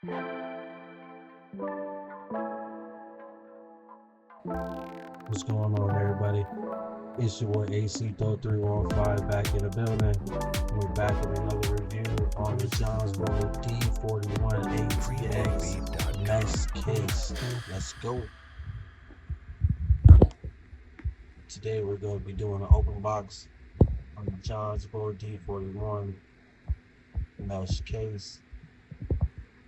What's going on, everybody? It's your boy AC-315 back in the building. We're back with another review on the Jonsbo D41 ATX mesh case. Let's go. Today we're going to be doing an open box on the Jonsbo D41 mesh case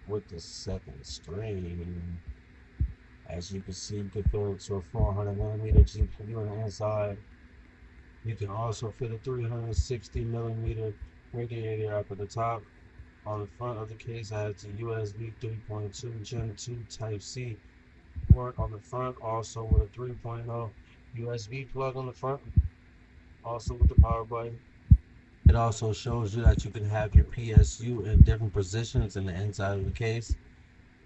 with the second string. As you can see, you can fit it to a 400mm GPU on the inside. You can also fit a 360mm radiator up at the top. On the front of the case, I have the USB 3.2 Gen 2 Type-C port on the front, also with a 3.0 USB plug on the front, also with the power button. It also shows you that you can have your PSU in different positions in the inside of the case.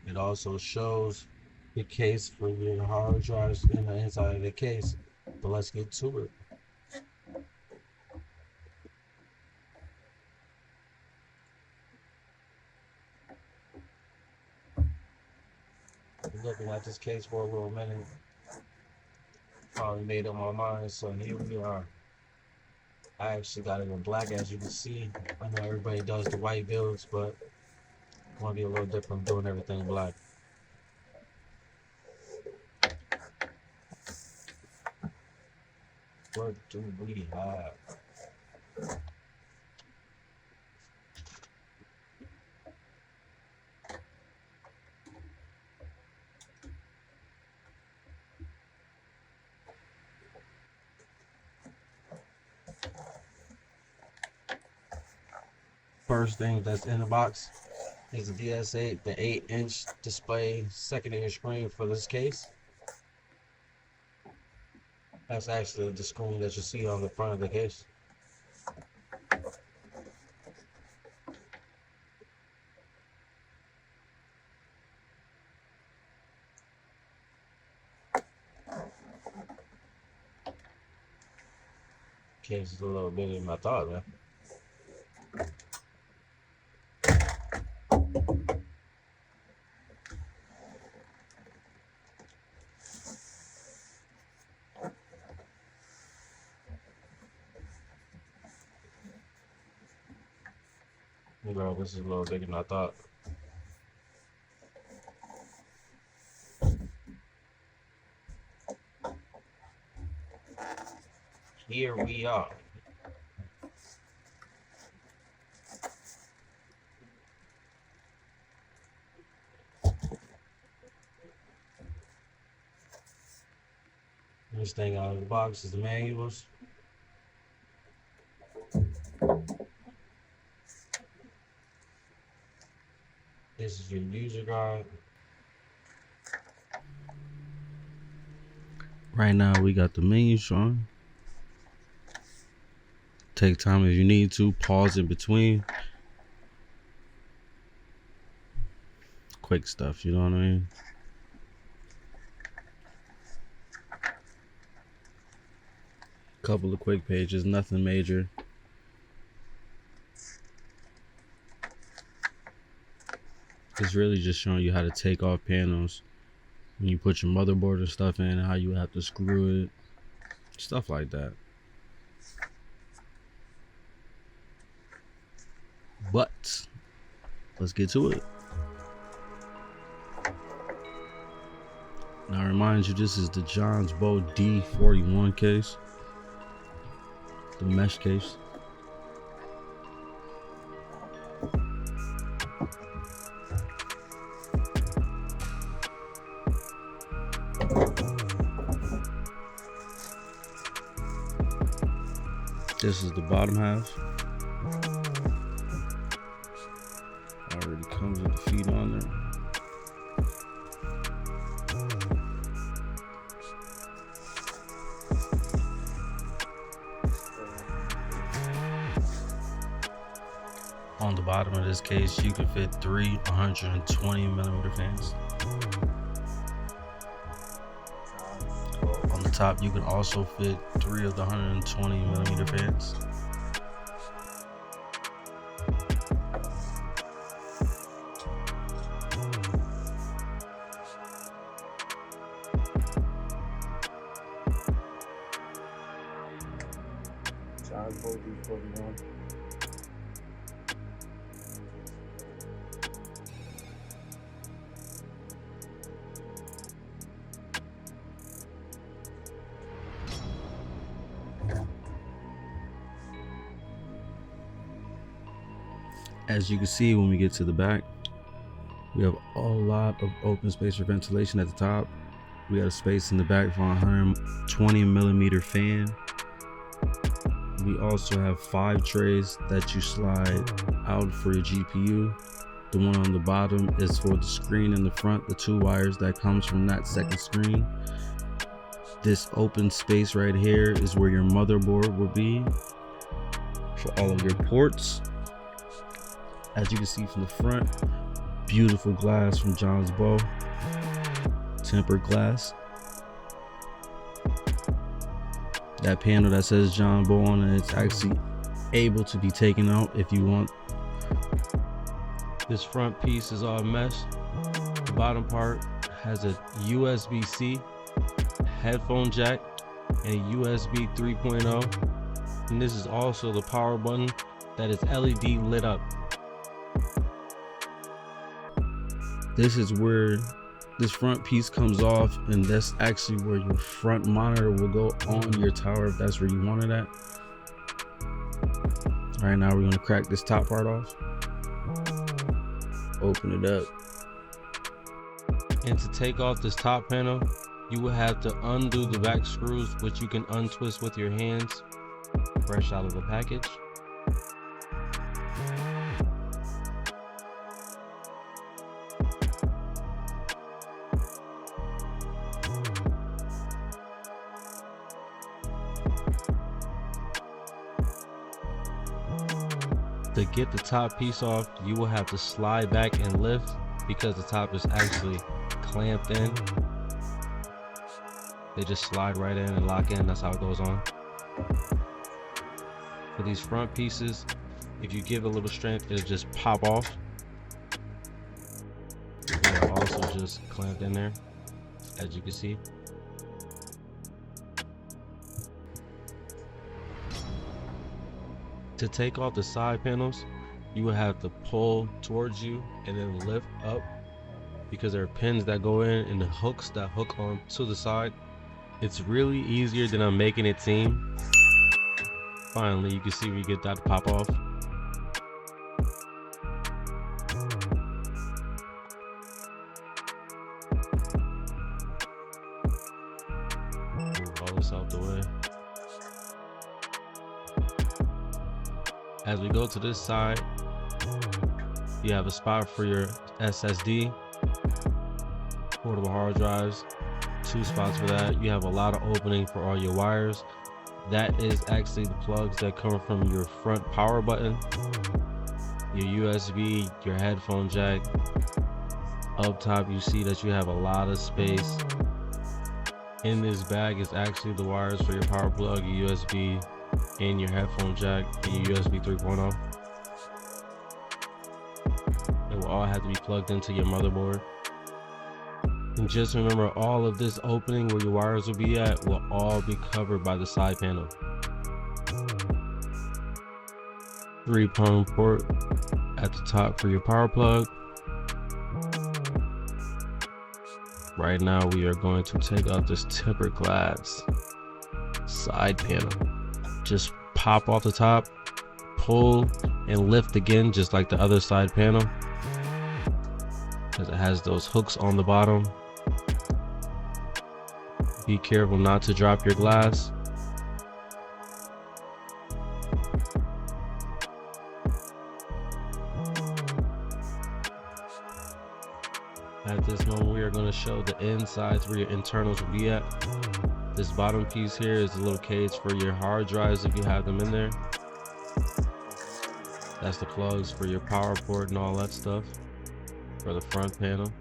It also shows the case for your hard drives in the inside of the case. But let's get to it. Been looking at this case for a little minute. Finally made up my mind, so here we are. I actually got it in black, as you can see. I know everybody does the white builds, but I want to be a little different doing everything black. What do we have? First thing that's in the box is the DS8, the 8-inch display secondary screen for this case. That's actually the screen that you see on the front of the case. Case is a little bigger than I thought, man. Bro, this is a little bigger than I thought. Here we are. This thing out of the box is the manuals. This is your user guide. Right now we got the menu showing. Take time if you need to, pause in between. Quick stuff, you know what I mean? Couple of quick pages, nothing major. It's really just showing you how to take off panels when you put your motherboard and stuff in, how you have to screw it, stuff like that. But let's get to it. Now I remind you, this is the Jonsbo D41 case, the mesh case. This is the bottom half. Already comes with the feet on there. On the bottom of this case, you can fit 3 120mm fans. On the top, you can also fit 3 of the 120mm fans. 41. As you can see, when we get to the back, we have a lot of open space for ventilation at the top. We got a space in the back for a 120 millimeter fan. We also have 5 trays that you slide out for your GPU. The one on the bottom is for the screen in the front, the 2 wires that comes from that second screen. This open space right here is where your motherboard will be for all of your ports. As you can see from the front, beautiful glass from Jonsbo, tempered glass. That panel that says Jonsbo on it, it's actually able to be taken out if you want. This front piece is all mesh. The bottom part has a USB-C headphone jack and a USB 3.0. And this is also the power button that is LED lit up. This is where this front piece comes off, and that's actually where your front monitor will go on your tower if that's where you want it at. All right, now we're gonna crack this top part off. Open it up. And to take off this top panel, you will have to undo the back screws, which you can untwist with your hands, fresh out of the package. To get the top piece off, you will have to slide back and lift because the top is actually clamped in. They just slide right in and lock in. That's how it goes on. For these front pieces, if you give it a little strength, it'll just pop off. They're also just clamped in there, as you can see. To take off the side panels, you will have to pull towards you and then lift up because there are pins that go in and the hooks that hook on to the side. It's really easier than I'm making it seem. Finally, you can see we get that to pop off. Move all this out the way. As we go to this side, you have a spot for your SSD, portable hard drives, 2 spots for that. You have a lot of opening for all your wires. That is actually the plugs that come from your front power button, your USB, your headphone jack. Up top, you see that you have a lot of space. In this bag is actually the wires for your power plug, your USB, and your headphone jack, and your USB 3.0. It will all have to be plugged into your motherboard. And just remember, all of this opening where your wires will be at will all be covered by the side panel. 3-prong port at the top for your power plug. Right now we are going to take out this tempered glass side panel. Just pop off the top, pull and lift again just like the other side panel, because it has those hooks on the bottom. Be careful not to drop your glass. At this moment, we are going to show the insides where your internals will be at. This bottom piece here is a little cage for your hard drives if you have them in there. That's the plugs for your power port and all that stuff for the front panel.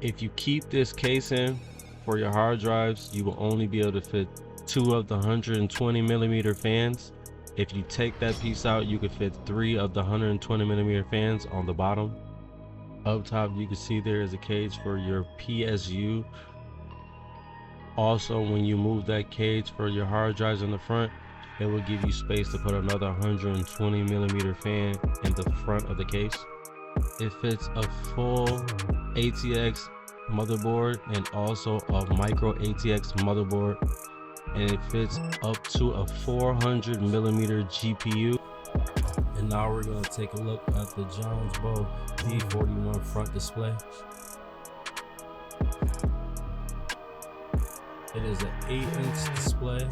If you keep this case in for your hard drives, you will only be able to fit 2 of the 120 millimeter fans. If you take that piece out, you could fit 3 of the 120 millimeter fans on the bottom. Up top, you can see there is a cage for your PSU. Also, when you move that cage for your hard drives in the front, it will give you space to put another 120mm fan in the front of the case. It fits a full ATX motherboard and also a MICRO-ATX motherboard, and it fits up to a 400mm GPU. And now we're going to take a look at the Jonsbo D41 front display. It is an 8-inch display.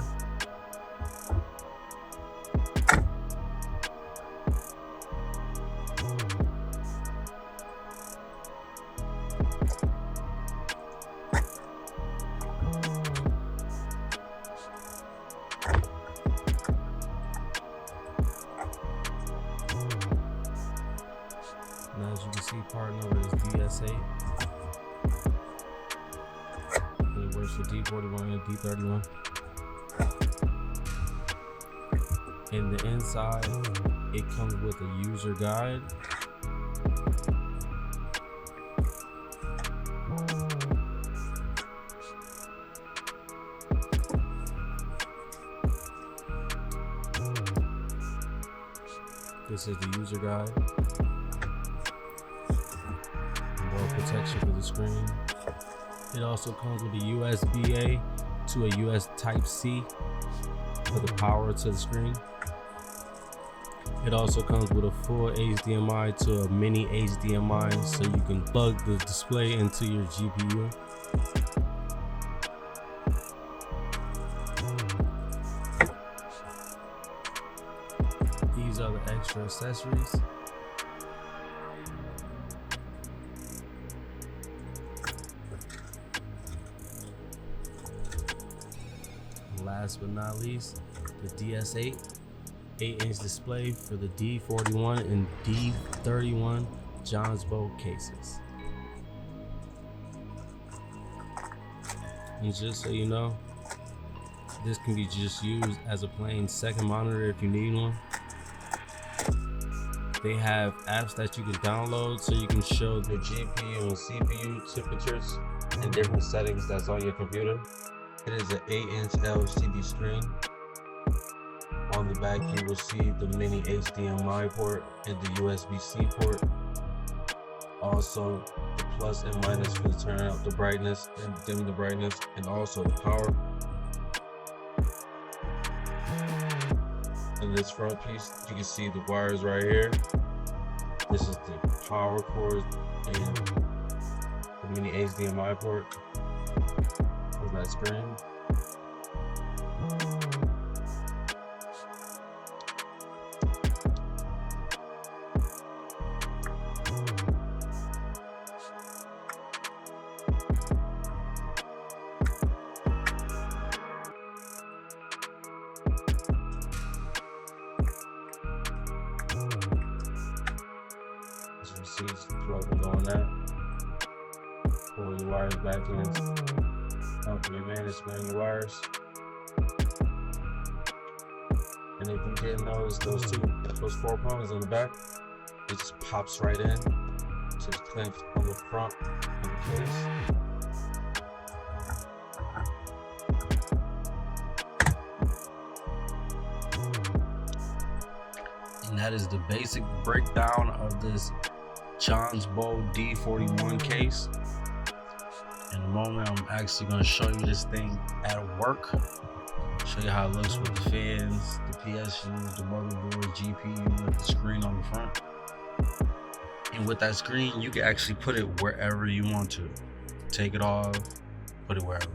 Now, as you can see, part number is DS8. And it works for D41 and D31. In the inside, it comes with a user guide. This is the user guide. More protection for the screen. It also comes with a USB-A to a US Type-C for the power to the screen. It also comes with a full HDMI to a mini HDMI, so you can plug the display into your GPU. These are the extra accessories. Last but not least, the DS8 8-inch display for the D41 and D31 Jonsbo cases. And just so you know, this can be just used as a plain second monitor if you need one. They have apps that you can download so you can show the GPU and CPU temperatures and different settings that's on your computer. It is an 8-inch LCD screen. On the back, you will see the mini HDMI port and the USB-C port. Also, the plus and minus for turning up the brightness and dimming the brightness, and also the power. In this front piece, you can see the wires right here. This is the power cord and the mini HDMI port for that screen. As you see, plug and go on that. Pull your wires back in. Help your man explain your wires. And if you didn't notice those 4 prongs on the back, it just pops right in to the clamp on the front of the case. And that is the basic breakdown of this Jonsbo D41 case. In a moment, I'm actually going to show you this thing at work. Show you how it looks with the fans, the PSUs, the motherboard, GPU, with the screen on the front. And with that screen, you can actually put it wherever you want to. Take it off, put it wherever.